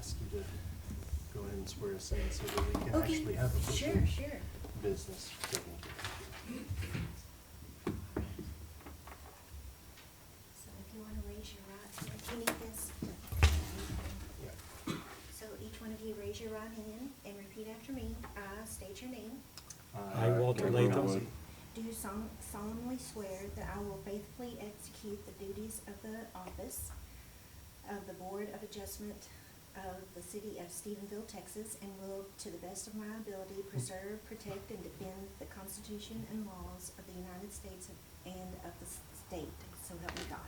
ask you to go ahead and swear us in so that we can Okay, actually have official sure. business taken care So if you want to raise your right, if you need this. of. Yeah. So each one of you raise your right hand and repeat after me. I state your name. I, Walter Latham, Do solemnly swear that I will faithfully execute the duties of the office of the Board of Adjustment of the City of Stephenville, Texas, and will, to the best of my ability, preserve, protect, and defend the Constitution and laws of the United States and of the state. So help me God.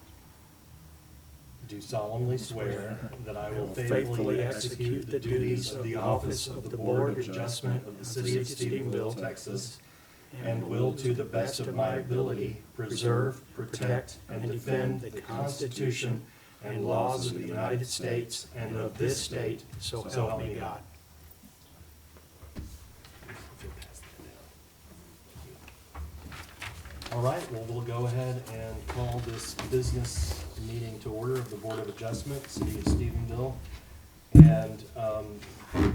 Do solemnly swear that I will faithfully execute the duties of the office of the Board of Adjustment of the City of Stephenville, Texas, and will, to the best of my ability, preserve, protect, and defend the Constitution and laws of the United States and of this state, so help me God. All right, well, we'll go ahead and call this business meeting to order of the Board of Adjustment, City of Stephenville. And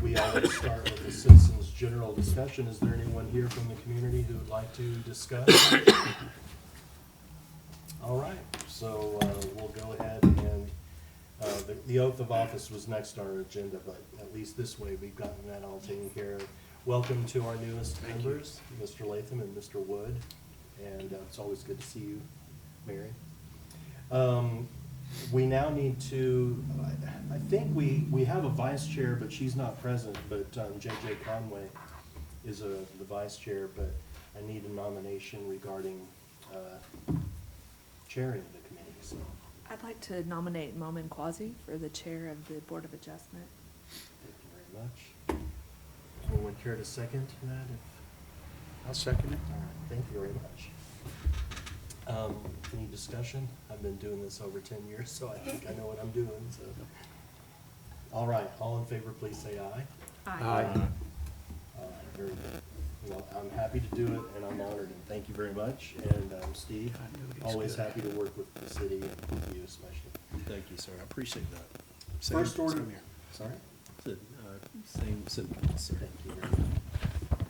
we always start with the citizens' general discussion. Is there anyone here from the community who would like to discuss? All right, so we'll go ahead and the oath of office was next on our agenda, but at least this way we've gotten that all taken care of. Welcome to our newest members, Mr. Latham and Mr. Wood. And it's always good to see you, Mary. We now need to, I think we have a vice chair, but she's not present, but J.J. Conway is the vice chair, but I need a nomination regarding chairing the committee, so. I'd like to nominate Momin Quasi for the chair of the Board of Adjustment. Thank you very much. Anyone care to second that? I'll second it. All right, thank you very much. Any discussion? I've been doing this over 10 years, so I think I know what I'm doing, so. All right, all in favor, please say aye. Aye. All right, very good. Well, I'm happy to do it, and I'm honored, and thank you very much. And Steve, I knew he was always good. happy to work with the city and with you especially. Thank you, sir. I appreciate that. First order, Same here. sorry? Same sentiments, sir. Thank you very much.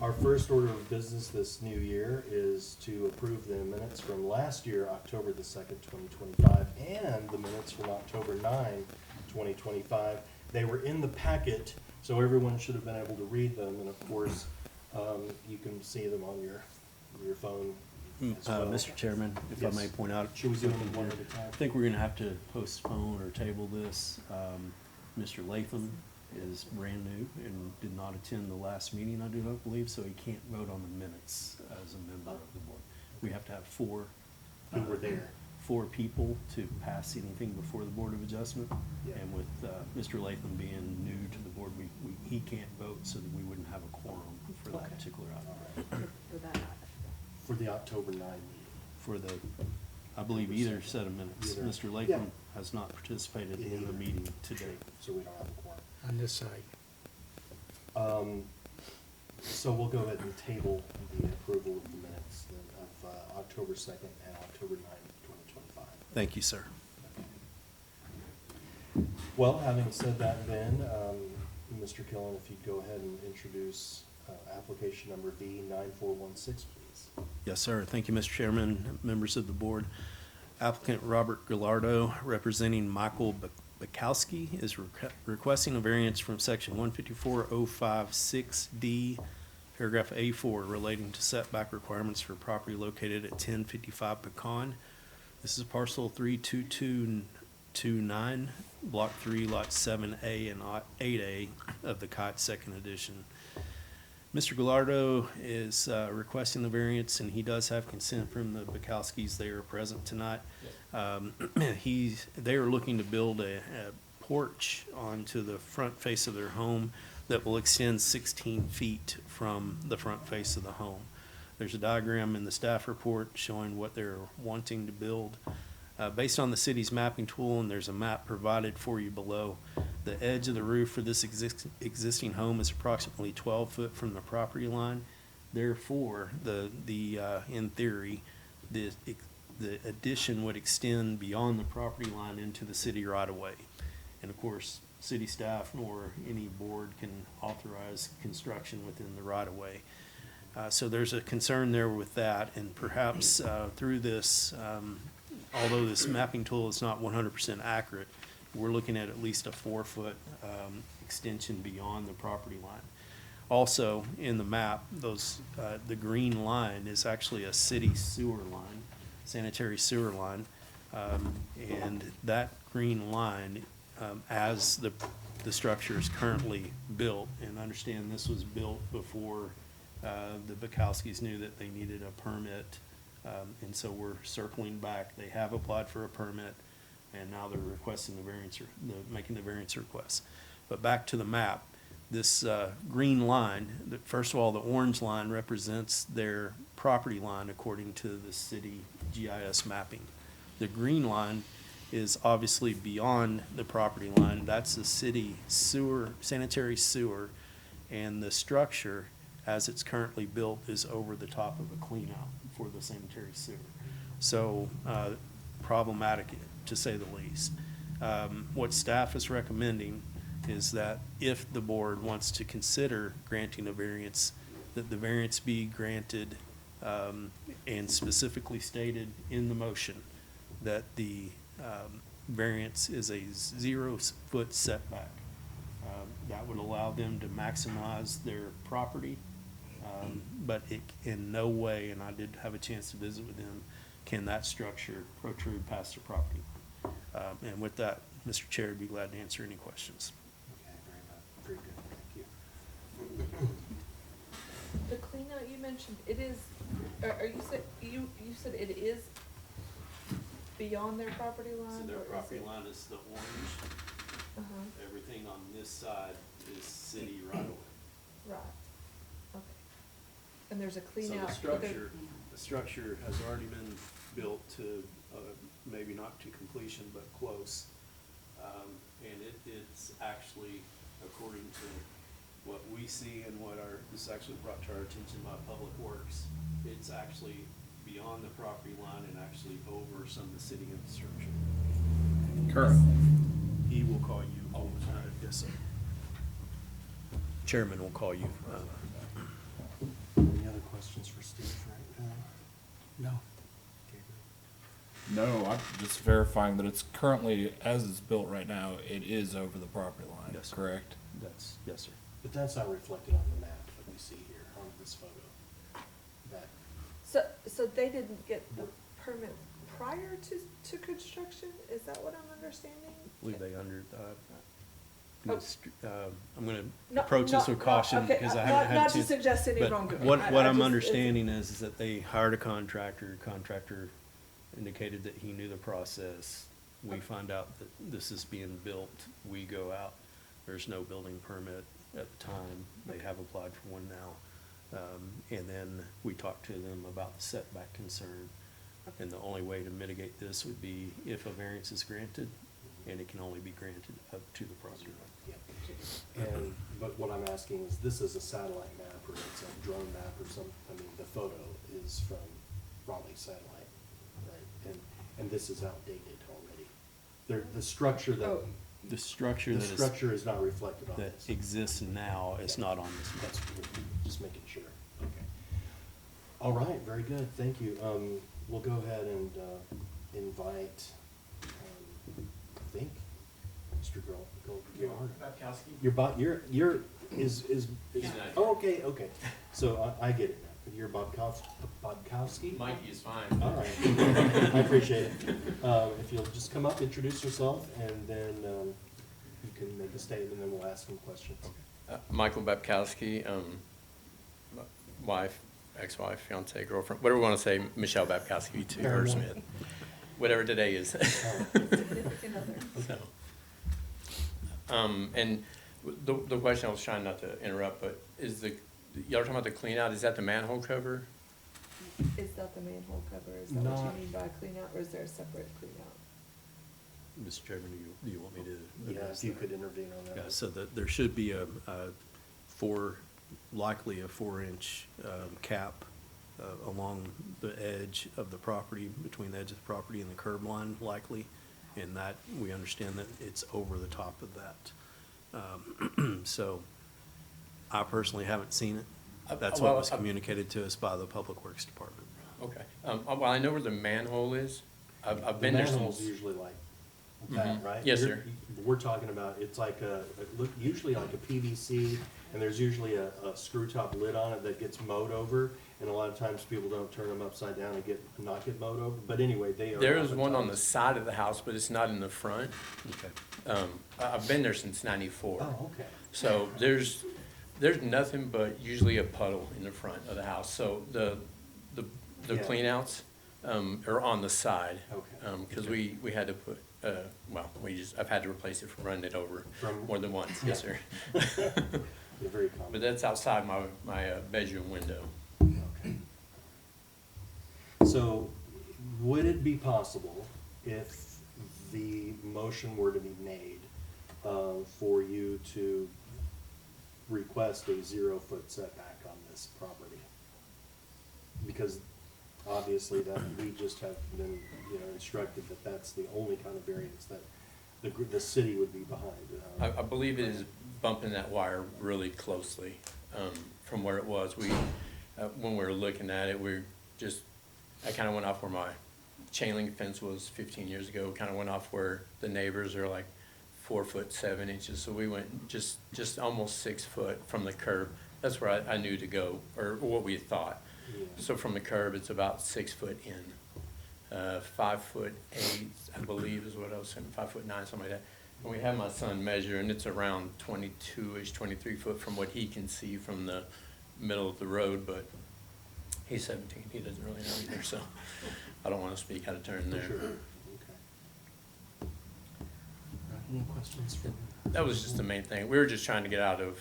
Our first order of business this new year is to approve the minutes from last year, October the 2nd, 2025, and the minutes from October 9, 2025. They were in the packet, so everyone should have been able to read them, and of course, you can see them on your phone as well. Mr. Chairman, if I Yes. may point out. Should we do them something one here. at a time? I think we're gonna have to postpone or table this. Mr. Latham is brand new and did not attend the last meeting, I do not believe, so he can't vote on the minutes as a member of the board. We have to have four. Who were there? 4 people to pass anything before the Board of Adjustment. Yeah. And with Mr. Latham being new to the board, he can't vote, so that we wouldn't have a quorum for that Okay. particular All item. right. For that. For the October 9 meeting. For the, I believe either set of minutes. Either. Mr. Yeah. Latham has not participated In in the either. meeting today. So we don't have a quorum. On this side. So we'll go ahead and table the approval of the minutes of October 2nd and October 9th, 2025. Thank you, sir. Well, having said that then, Mr. Killen, if you'd go ahead and introduce application number B9416, please. Yes, sir. Thank you, Mr. Chairman, members of the board. Applicant Robert Gallardo, representing Michael Bukowski, is requesting a variance from section 154.056D, paragraph A4, relating to setback requirements for property located at 1055 Pecan. This is parcel 32229, block 3, lot 7A and 8A of the Kite Second Edition. Mr. Gallardo is requesting the variance, and he does have consent from the Bukowskis. They are present tonight. They are looking to build a porch onto the front face of their home that will extend 16 feet from the front face of the home. There's a diagram in the staff report showing what they're wanting to build. Based on the city's mapping tool, and there's a map provided for you below, the edge of the roof for this existing home is approximately 12 foot from the property line. Therefore, in theory, the addition would extend beyond the property line into the city right away. And of course, city staff nor any board can authorize construction within the right-of-way. So there's a concern there with that, and perhaps through this, although this mapping tool is not 100% accurate, we're looking at least a 4-foot extension beyond the property line. Also, in the map, the green line is actually a city sewer line, sanitary sewer line. And that green line, as the structure is currently built, and understand this was built before the Bukowskis knew that they needed a permit. And so we're circling back. They have applied for a permit, and now they're requesting the variance, making the variance request. But back to the map, this green line, first of all, the orange line represents their property line according to the city GIS mapping. The green line is obviously beyond the property line. That's the city sewer, sanitary sewer, and the structure, as it's currently built, is over the top of a cleanout for the sanitary sewer. So problematic, to say the least. What staff is recommending is that if the board wants to consider granting a variance, that the variance be granted and specifically stated in the motion that the variance is a 0-foot setback. That would allow them to maximize their property, but it in no way, and I did have a chance to visit with them, can that structure protrude past their property. And with that, Mr. Chair, I'd be glad to answer any questions. Okay, very good, thank you. The cleanout you mentioned, it is, you said it is beyond their property line? So their or is property it- line is the orange. Uh-huh, Everything on this side is city right away. right, okay. And there's a So cleanout. the structure has already been built to, maybe not to completion, but close. And it's actually, according to what we see and this is actually brought to our attention by Public Works, it's actually beyond the property line and actually over some of the city infrastructure. Currently. He will call you. Yes, sir. Chairman will call you. Any other questions for Steve right now? No. Gabriel? No, I'm just verifying that it's currently, as it's built right now, it is over the property line, Yes, sir. correct? Yes, sir. But that's not reflected on the map that we see here on this photo. That, So they didn't get the permit prior to construction? Is that what I'm understanding? I believe they Oh. I'm gonna No, approach this no, with caution okay, because I not- haven't had a not to chance. suggest any but wrongdoing. What I I'm just- understanding is that they hired a contractor. Contractor indicated that he knew the process. We Okay. find out that this is being built. We go out. There's no building permit at the time. They Okay. have applied for one now. And then we talked to them about the setback concern. Okay. And the only way to mitigate this would be if a variance is granted, and it can only be granted up to the property line. yeah. And, but what I'm asking is, this is a satellite map, or it's a drone map or some, I mean, the photo is from Raleigh satellite, right? And this is outdated already. The structure that, Oh. The structure the that is. structure is not reflected on That this. exists now is not on this map. That's, just making sure, okay. All right, very good, thank you. We'll go ahead and, invite, I think, Mr. Gillard. You're, oh, okay, so I get it now. You're Bobkowski? Mikey is fine. All right, I appreciate it. If you'll just come up, introduce yourself, and then, you can make a statement, and then we'll ask some questions. Michael Babkowski, wife, ex-wife, fiance, girlfriend, whatever we want to say, Michelle Babkowski to her Smith, whatever today is. Significant other. So, and the question, I was trying not to interrupt, but is y'all are talking about the clean out, is that the manhole cover? Is that the manhole cover? Is that what Not- you mean by clean out, or is there a separate clean out? Mr. Chairman, do you want me to Yeah, address if you that? could intervene on that. Yeah, so there should be likely a 4-inch cap along the edge of the property, between the edge of the property and the curb line, likely. And that, we understand that it's over the top of that. So I personally haven't seen it. That's what Well, was communicated to us by the Public Works Department. Okay, well, I know where the manhole is. I've The been there manhole's since, usually like that, Mhm. right? Yes, You're- sir. We're talking about, it's like usually like a PVC, and there's usually a screw top lid on it that gets mowed over, and a lot of times people don't turn them upside down and not get mowed over, but anyway, they are. there is one on the oftentimes- side of the house, but it's not in the front. Okay. I've been there since '94. Oh, okay. So there's nothing but usually a puddle in the front of the house. So the Yeah. cleanouts are on the side. Okay. Because we had to put, I've had to replace it from running it over From- more than once, yes, sir. They're very common. But that's outside my bedroom window. Okay. So, would it be possible, if the motion were to be made, for you to request a 0-foot setback on this property? Because obviously that, we just have been, instructed that that's the only kind of variance that the city would be behind. I believe it is bumping that wire really closely from where it was. When we were looking at it, I kind of went off where my chain link fence was 15 years ago, kind of went off where the neighbors are like 4 foot 7 inches. So we went just almost 6 foot from the curb. That's where I knew to go, or what we thought. Yeah. So from the curb, it's about 6 foot in. 5 foot 8, I believe is what I was saying, 5 foot 9, something like that. And we had my son measure, and it's around 22-ish, 23 foot from what he can see from the middle of the road, but he's 17, he doesn't really know either, so I don't want to speak out of turn there. Sure. Okay. Any questions from? That was just the main thing. We were just trying to get out of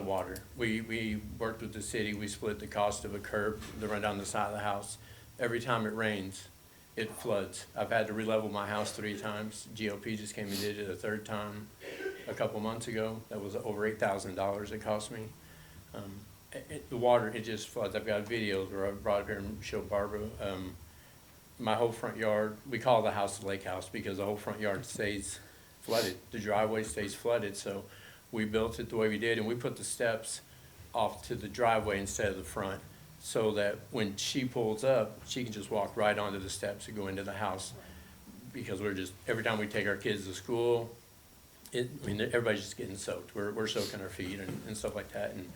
water. We worked with the city, we split the cost of a curb to run down the side of the house. Every time it rains, it floods. I've had to re-level my house 3 times. GOP just came and did it a 3rd time a couple months ago. That was over $8,000 it cost me. The water, it just floods. I've got videos where I brought up here and showed Barbara. My whole front yard, we call the house the lake house because the whole front yard stays flooded. The driveway stays flooded, so we built it the way we did, and we put the steps off to the driveway instead of the front, so that when she pulls up, she can just walk right onto the steps and go into the house. Because every time we take our kids to school, everybody's just getting soaked. We're soaking our feet and stuff like that. And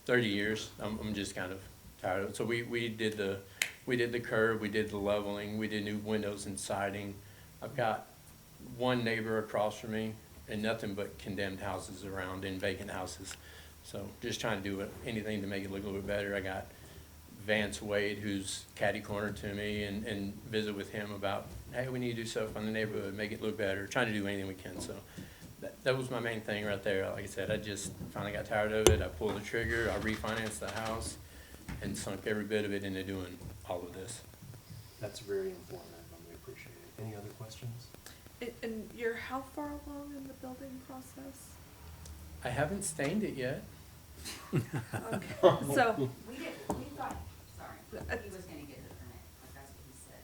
30 years, I'm just kind of tired of it. So we did the curb, we did the leveling, we did new windows and siding. I've got one neighbor across from me and nothing but condemned houses around and vacant houses. So just trying to do anything to make it look a little bit better. I got Vance Wade, who's catty cornered to me, and visit with him about, hey, we need to do stuff on the neighborhood, make it look better, trying to do anything we can. So that was my main thing right there. Like I said, I just finally got tired of it. I pulled the trigger, I refinanced the house, and sunk every bit of it into doing all of this. That's very informative, and we appreciate it. Any other questions? And you're how far along in the building process? I haven't stained it yet. Okay, so, We thought, sorry, he was gonna get the permit, but that's what he said,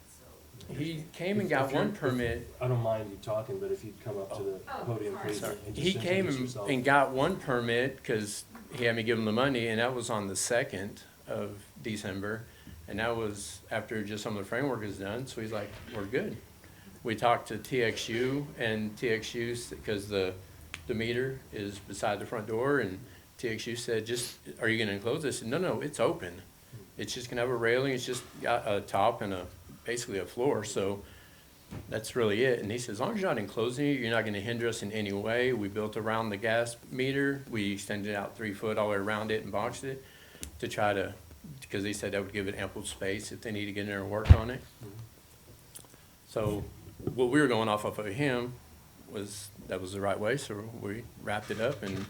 so. He came and got one permit. I don't mind you talking, but if you'd come up to the Oh, podium, sorry. please. Sorry. and He just came introduce yourself. and got one permit because he had me give him the money, and that was on the 2nd of December. And that was after just some of the framework is done, so he's like, we're good. We talked to TXU, and TXU, because the meter is beside the front door, and TXU said, are you gonna enclose this? I said, no, it's open. It's just gonna have a railing, it's just got a top and basically a floor, so that's really it. And he says, as long as you're not enclosing it, you're not gonna hinder us in any way. We built around the gas meter, we extended it out 3 foot all the way around it and boxed it to try to, because they said that would give it ample space if they need to get in there and work on it. So what we were going off of him was, that was the right way, so we wrapped it up and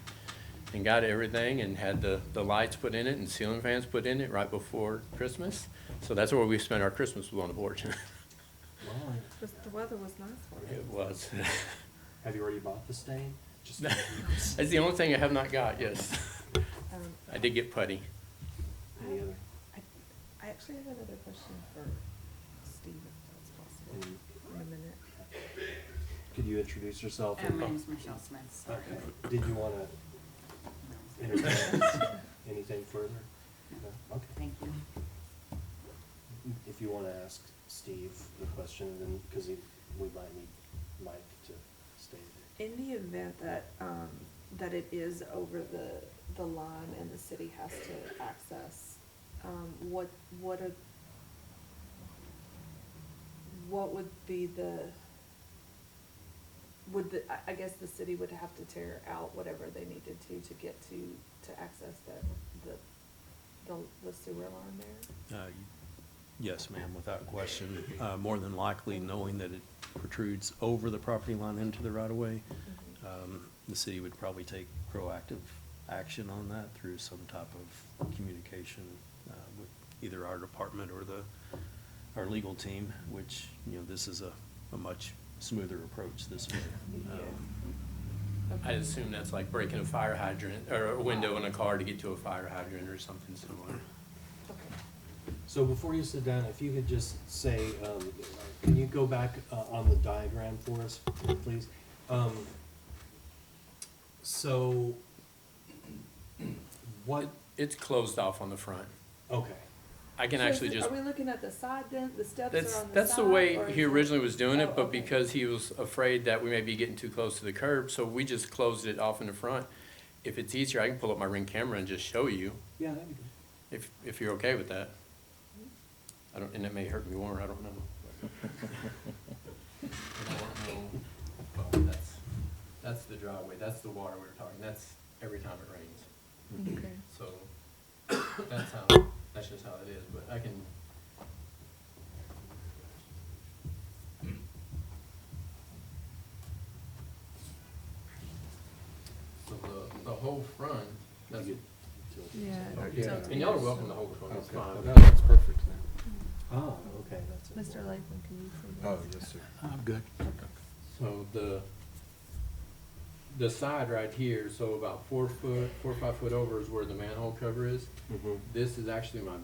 got everything and had the lights put in it and ceiling fans put in it right before Christmas. So that's where we spent our Christmas, was on the porch. Well, the weather was nice for it. It was. have you already bought the stain? Just That's the only thing I have not got, yes. I did get putty. any other? I actually have another question for Steve, if that's possible, any- in a minute. Could you introduce yourself? My name's Michelle Smith, sorry. Okay. Did you want to entertain anything further? No? Okay. Thank you. If you want to ask Steve the question, then, because we might need Mike to stay there. In the event that, that it is over the line and the city has to access, what would be I guess the city would have to tear out whatever they needed to get to access the sewer line there? Yes, ma'am, without question. More than likely, knowing that it protrudes over the property line into the right-of-way, the city would probably take proactive action on that through some type of communication with either our department or our legal team, which, you know, this is a much smoother approach this way. I assume that's like breaking a fire hydrant or a window in a car to get to a fire hydrant or something similar. Okay. So before you sit down, if you could just say, can you go back on the diagram for us, please? So, what, It's closed off on the front. okay, I can So actually is it- just, Are we looking at the side then? The steps are on the side? that's the way or is he it- originally was doing Oh, it, but okay. because he was afraid that we may be getting too close to the curb, so we just closed it off in the front. If it's easier, I can pull up my Ring camera and just show you, yeah, that'd be good. if you're okay with that. I don't, and it may hurt me more, I don't know. And I don't know, oh, that's the driveway, that's the water we were talking, that's every time it rains. Okay. So, that's just how it is, but I can. So the whole front, that's, Yeah. Yeah. and y'all are welcome to hold the phone, it's Okay. fine. No, that's perfect now. Oh, okay, that's it. Mr. Latham, can you see that? Oh, yes, sir. I'm good. So the side right here, so about 4 or 5 foot over is where the manhole cover is. Mhm. This is actually my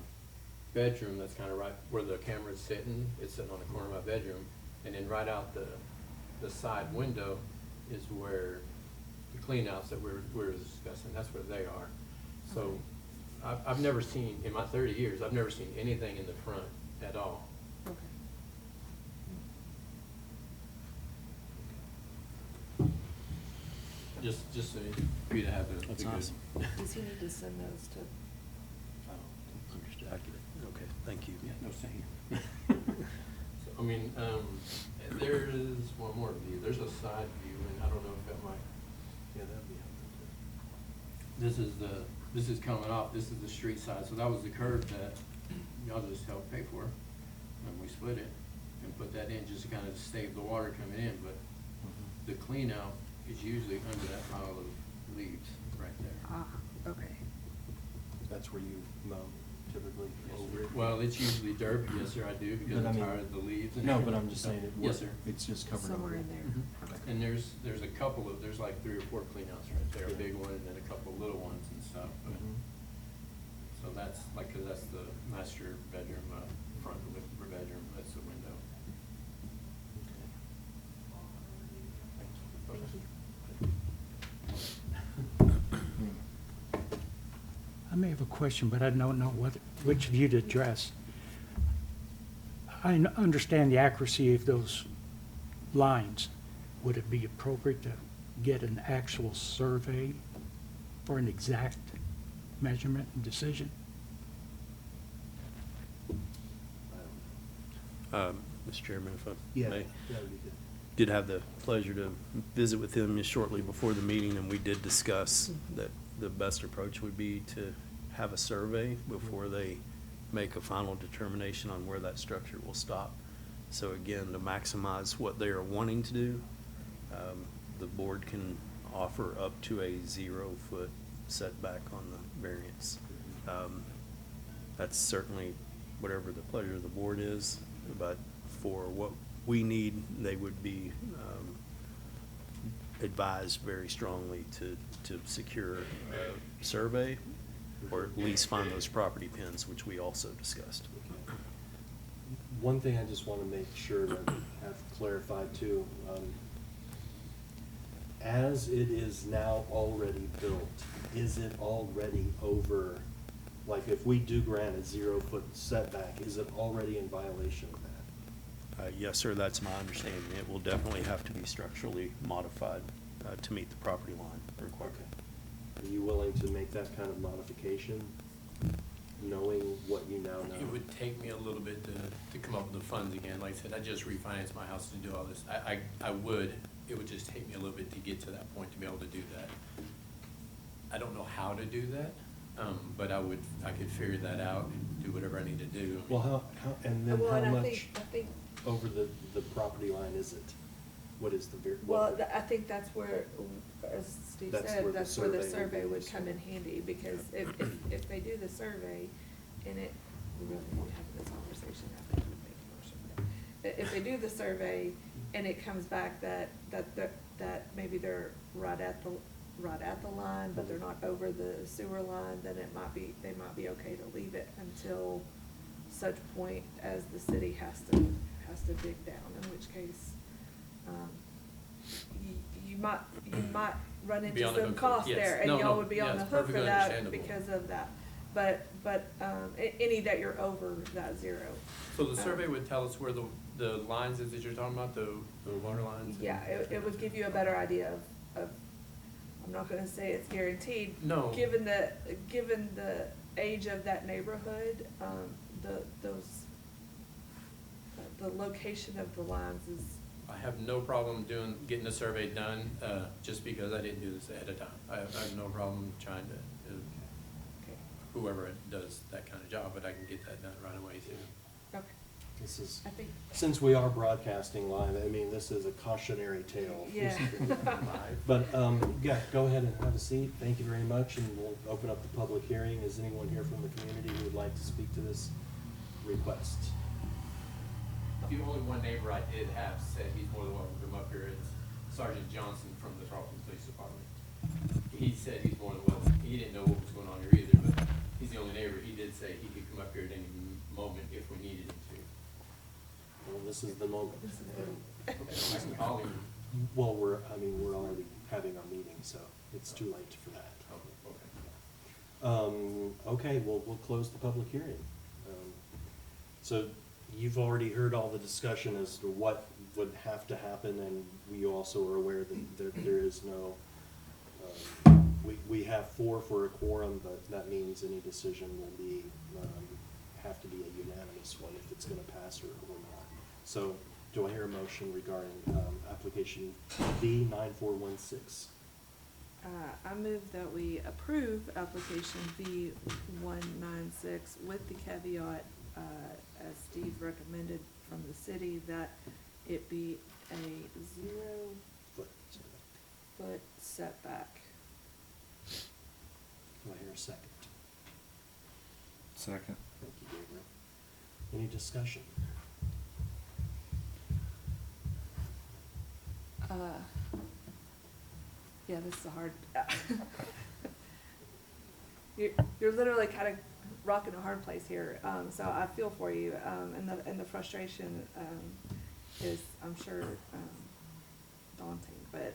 bedroom, that's kind of right where the camera's sitting. It's sitting on the corner of my bedroom. And then right out the side window is where the cleanouts that we're discussing, that's where they are. So I've never seen, in my 30 years, I've never seen anything in the front at all. Okay. Just so for you to have the That's good. awesome. Does he need to send those to? Understood. I get it. Okay, thank you. Yeah, no saying. So, I mean, there is one more view, there's a side view, and I don't know if that might, yeah, that'd be helpful too. This is coming off, this is the street side, so that was the curb that y'all just helped pay for, and we split it and put that in just to kind of save the water coming in, but the clean out is usually under that pile of leaves right there. Ah, okay. That's where you mow typically over it? Well, it's usually dirt, but yes, sir, I do, because But I I'm mean- tired of the leaves. And No, but I'm just saying it. Yes, sir. It's just covered over. Somewhere in there. Mhm. Okay. And there's a couple of, there's like 3 or 4 cleanouts right there, a Yeah. big one and then a couple of little ones and stuff. But Mhm. so that's like, 'cause that's the master bedroom, front bedroom, that's the window. Thank you. I may have a question, but I don't know which view to address. I understand the accuracy of those lines. Would it be appropriate to get an actual survey for an exact measurement and decision? Mr. Chairman, if I Yeah, may. that would be good. Did have the pleasure to visit with him just shortly before the meeting, and we did discuss that the best approach would be to have a survey before they make a final determination on where that structure will stop. So again, to maximize what they are wanting to do, the board can offer up to a 0-foot setback on the variance. That's certainly whatever the pleasure of the board is, but for what we need, they would be advised very strongly to secure a survey, or at least find those property pins, which we also discussed. Okay. One thing I just want to make sure that I have clarified too, as it is now already built, is it already over, like if we do grant a 0-foot setback, is it already in violation of that? Yes, sir, that's my understanding. It will definitely have to be structurally modified to meet the property line requirement. Are you willing to make that kind of modification, knowing what you now know? It would take me a little bit to come up with the funds again. Like I said, I just refinanced my house to do all this. I would, it would just take me a little bit to get to that point to be able to do that. I don't know how to do that, but I could figure that out and do whatever I need to do. Well, how, and then Well, how and I much think, over the property line is it? What is the well, I think that's where, as Steve That's said, where the that's where the survey would survey be would useful. come in handy, because if they do the survey, and it, we really won't have this conversation after we make a motion. But if they do the survey, and it comes back that maybe they're right at the line, but they're not over the sewer line, then they might be okay to leave it until such point as the city has to dig down, in which case, you might run Be into on the some hook for- cost yes. there, and No, y'all no, would be yeah, on the it's hook for perfectly that understandable. because of that. But, any that you're over that 0. So the survey would tell us where the lines is that you're talking about, the water lines? Yeah, it would give you a better idea of, I'm not gonna say it's guaranteed. No. Given the age of that neighborhood, the location of the lines is, I have no problem getting the survey done, just because I didn't do this ahead of time. I have no problem trying to, okay, whoever does that kind of job, but I can get that done right away too. okay, This is, I think, since we are broadcasting live, I mean, this is a cautionary tale. yeah. But, yeah, go ahead and have a seat. Thank you very much, and we'll open up the public hearing. Is anyone here from the community who would like to speak to this request? The only one neighbor I did have said he's more than welcome to come up here is Sergeant Johnson from the Tarleton Police Department. He said he's more than welcome. He didn't know what was going on here either, but he's the only neighbor. He did say he could come up here at any moment if we needed him to. Well, this is the moment. I can call him. Well, we're already having our meeting, so it's too late for that. Okay, well, we'll close the public hearing. So you've already heard all the discussion as to what would have to happen, and we also are aware that there is no, we have 4 for a quorum, but that means any decision will be, have to be a unanimous one if it's gonna pass or not. So do I hear a motion regarding, application B 9416? I move that we approve application B196 with the caveat, as Steve recommended from the city, that it be a 0-foot setback. Do I hear a second? Second. Thank you, Gabriel. Any discussion? Yeah, this is a hard, you're literally kind of rocking a hard place here, so I feel for you, and the frustration, is, I'm sure, daunting, but,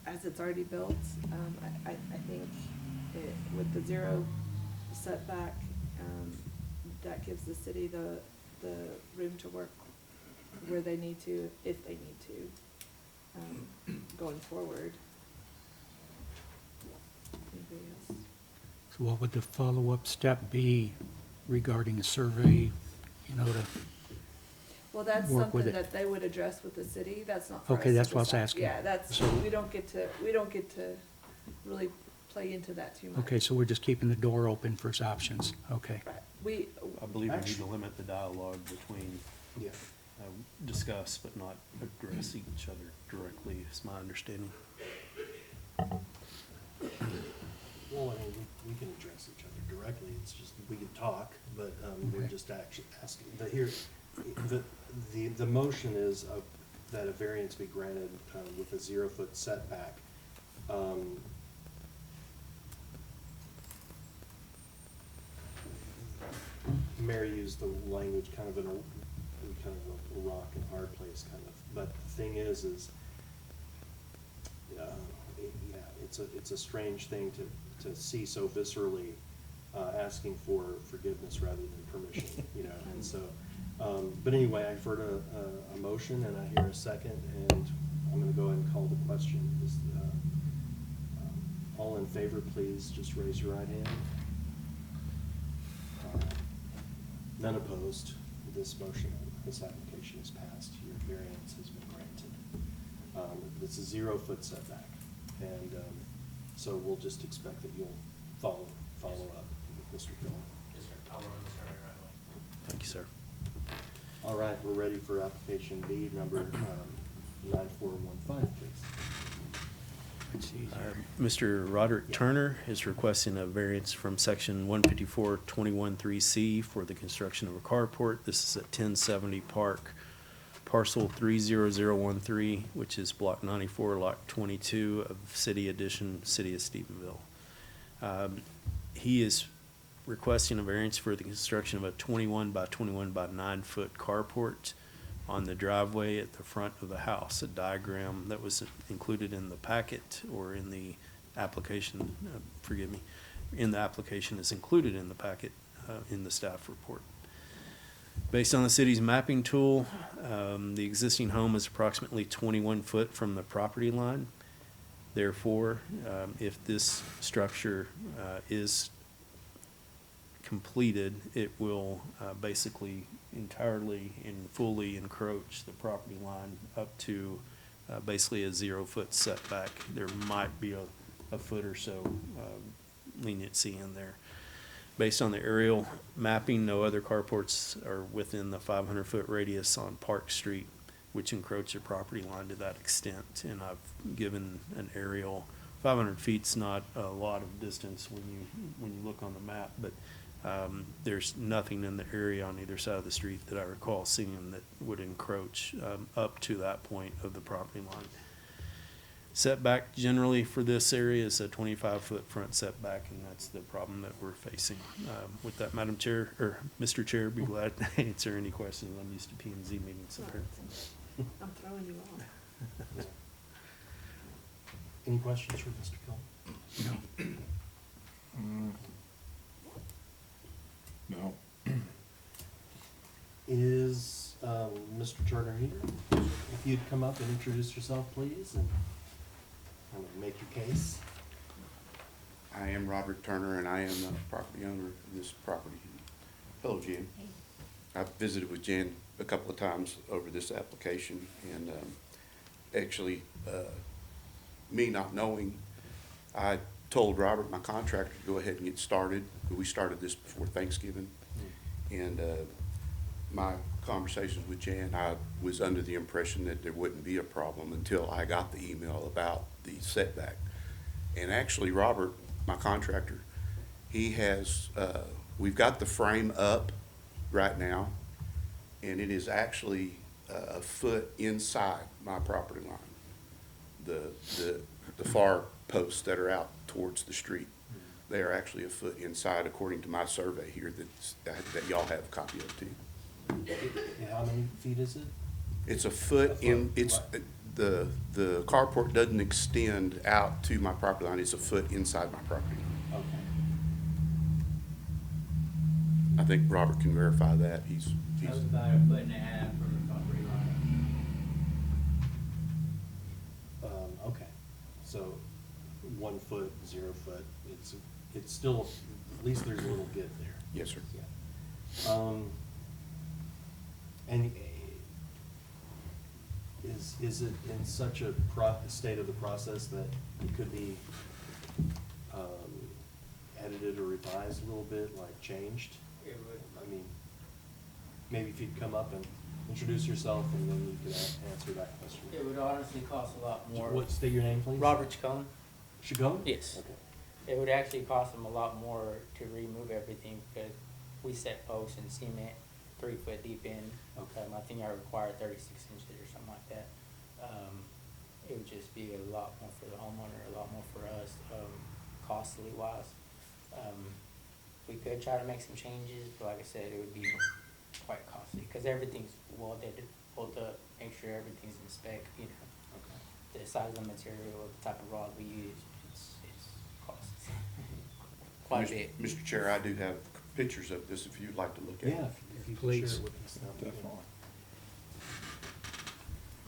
as it's already built, I think with the 0 setback, that gives the city the room to work where they need to, if they need to, going forward. Anybody else? So what would the follow-up step be regarding a survey, to, Well, that's Work with something it. that they would address with the city, that's not for us Okay, to that's what I was decide. asking. Yeah, that's, So- we don't get to really play into that too much. okay, so we're just keeping the door open for options, okay. Right, we, I believe we need Actually- to limit the dialogue between Yeah. discuss but not address each other directly, is my understanding. Well, I mean, we can address each other directly, it's just, we can talk, but, we're Okay. just actually asking, the motion is that a variance be granted, with a 0-foot setback. Mary used the language kind of in a rock and hard place kind of, but the thing is yeah, it's a strange thing to see so viscerally, asking for forgiveness rather than permission, you know, and so, but anyway, I've heard a motion and I hear a second, and I'm gonna go ahead and call the question. All in favor, please just raise your right hand. None opposed. This motion, this application is passed. Your variance has been granted. It's a 0-foot setback, and so we'll just expect that you'll follow up with Mr. Gill. Yes, sir. I'll run the survey right away. Thank you, sir. All right, we're ready for application B, number 9415, please. Mr. Roderick Turner is requesting a variance from section 154.21.3C for the construction of a carport. This is at 1070 Park, parcel 30013, which is block 94, lot 22 of City Edition, City of Stephenville. He is requesting a variance for the construction of a 21 by 21 by 9-foot carport on the driveway at the front of the house. A diagram that was included in the packet or in the application, forgive me, in the application is included in the packet in the staff report. Based on the city's mapping tool, the existing home is approximately 21 foot from the property line. Therefore, if this structure is completed, it will basically entirely and fully encroach the property line up to basically a 0-foot setback. There might be a foot or so leniency in there. Based on the aerial mapping, no other carports are within the 500-foot radius on Park Street, which encroach the property line to that extent. And I've given an aerial. 500 feet's not a lot of distance when you look on the map, but there's nothing in the area on either side of the street that I recall seeing that would encroach up to that point of the property line. Setback generally for this area is a 25-foot front setback, and that's the problem that we're facing. With that, Madam Chair, or Mr. Chair, be glad to answer any questions. I'm used to P&Z meetings apparently. I'm throwing you off. Any questions for Mr. Gill? No. Is Mr. Turner here? If you'd come up and introduce yourself, please, and kind of make your case. I am Robert Turner, and I am the property owner of this property. Hello, Jan. I've visited with Jan a couple of times over this application, and actually, me not knowing, I told Robert, my contractor, to go ahead and get started. We started this before Thanksgiving, and my conversations with Jan, I was under the impression that there wouldn't be a problem until I got the email about the setback. And actually, Robert, my contractor, he has, we've got the frame up right now, and it is actually a foot inside my property line. The far posts that are out towards the street, they are actually a foot inside according to my survey here that y'all have a copy of too. How many feet is it? It's a foot in, it's, Right. the carport doesn't extend out to my property line, it's a foot inside my property line. Okay. I think Robert can verify that, he's, That was about 1.5 feet from the property line. Okay, so 1 foot, 0 foot, it's still, at least there's a little give there. yes, sir. Yeah. And is it in such a state of the process that it could be edited or revised a little bit, like changed? It would, I mean, maybe if you'd come up and introduce yourself, and then you could answer that question. it would honestly cost a lot more. What, state your name, please? Robert Chacon. Chacon? Yes. Okay. It would actually cost them a lot more to remove everything because we set posts and cement 3 foot deep in. Okay. I think I require 36 inches or something like that. It would just be a lot more for the homeowner, a lot more for us, costly wise. We could try to make some changes, but like I said, it would be quite costly because everything's welded, pulled up, make sure everything's in spec, you know. Okay. This size of the material, the type of rod we use, it's costs quite a bit. Mr. Chair, I do have pictures of this if you'd like to look at it. Yeah, if you could Please. share it with us. that would be good. Definitely.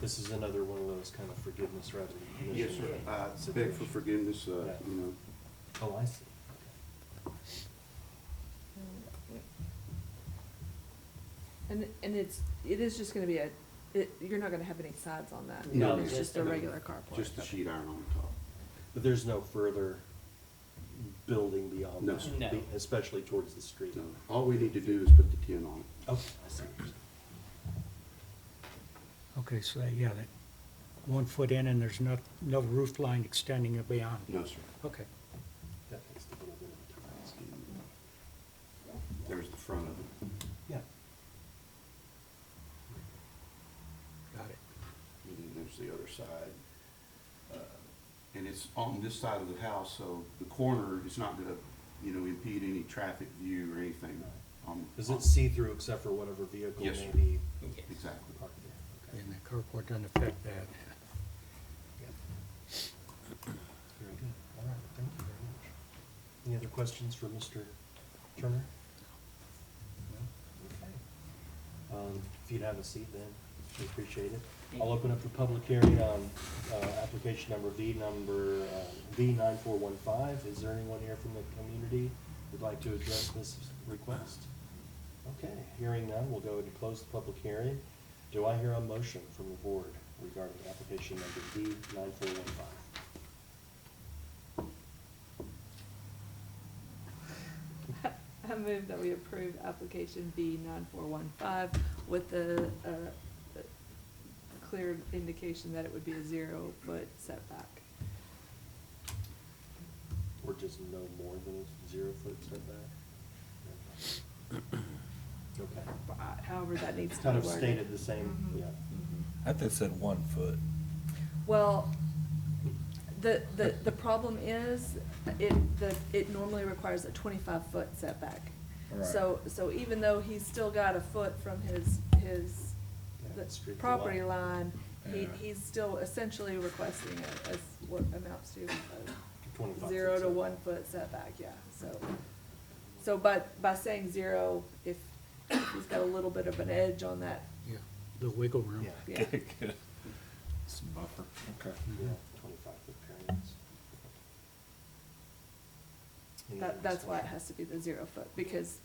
This is another one of those kind of forgiveness rather than Yes, commission. sir. I beg for forgiveness, Yeah. you know. Oh, I see. And it is just gonna be you're not gonna have any sides on that. No, It's just a just- regular carport. Just the sheet iron on the top. But there's no further building beyond No, that, sir. No. especially towards the street. No, all we need to do is put the tin on it. Okay, I see. what you're saying. Okay, so yeah, that 1 foot in and there's no roof line extending beyond. No, sir. Okay. That makes a little bit of a difference. There's the front of it. Yeah. Got it. And then there's the other side. And it's on this side of the house, so the corner is not gonna, you know, impede any traffic view or anything. Does it see through except for whatever vehicle Yes, may sir. be Yes. Exactly. parked there? Okay. And the carport doesn't affect that. Yeah. Very good. All right, thank you very much. Any other questions for Mr. Turner? No? Okay. If you'd have a seat then, we appreciate it. I'll open up the public hearing on, application number V9415. Is there anyone here from the community who'd like to address this request? Okay, hearing none, we'll go ahead and close the public hearing. Do I hear a motion from the board regarding application number V9415? I move that we approve application B 9415 with the clear indication that it would be a 0 foot setback. Or just no more than a 0 foot setback? Okay. However, that needs It's to be kind of worded. stated the same, Mhm, yeah. mhm. I think it said 1 foot. Well, the problem is, it normally requires a 25-foot setback. Right. So even though he's still got a foot from his Yeah, street to property line. line, Yeah. he's still essentially requesting what amounts to 25 a 0 foot to setback. 1 foot setback, yeah, so by saying 0, if he's got a little bit of an edge on that, Yeah, the wiggle room. Yeah, yeah. Good. Some buffer, okay. yeah, 25 foot variance. Any other That's why it discussion? has to be the 0 foot, because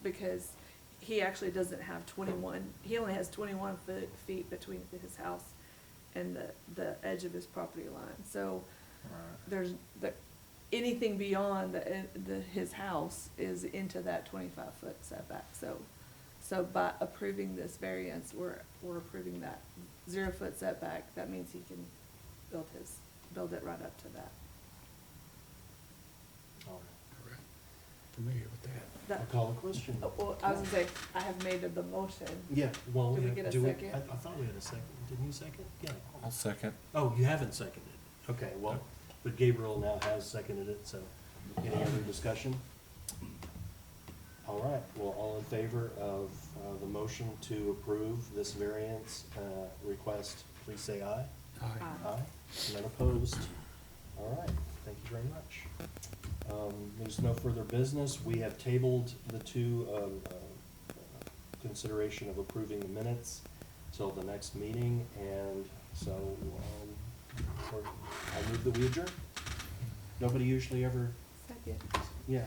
he actually doesn't have 21, he only has 21 feet between his house and the edge of his property line. So Right. there's, anything beyond his house is into that 25-foot setback. So by approving this variance, we're approving that 0 foot setback. That means he can build it right up to that. All right. Correct. Familiar with that. I'll call a question. Well, I was gonna say, I have made the motion. Yeah, well, Did we yeah, get a do we, second? I thought we had a second. Didn't you second? Yeah. I'll second. Oh, you haven't seconded. Okay, well, but Gabriel now has seconded it, so any other discussion? All right, well, all in favor of the motion to approve this variance request, please say aye. Aye. Aye. None opposed? All right, thank you very much. There's no further business. We have tabled the two consideration of approving the minutes till the next meeting, and so I move that we adjourn. Nobody usually ever, Second. yeah,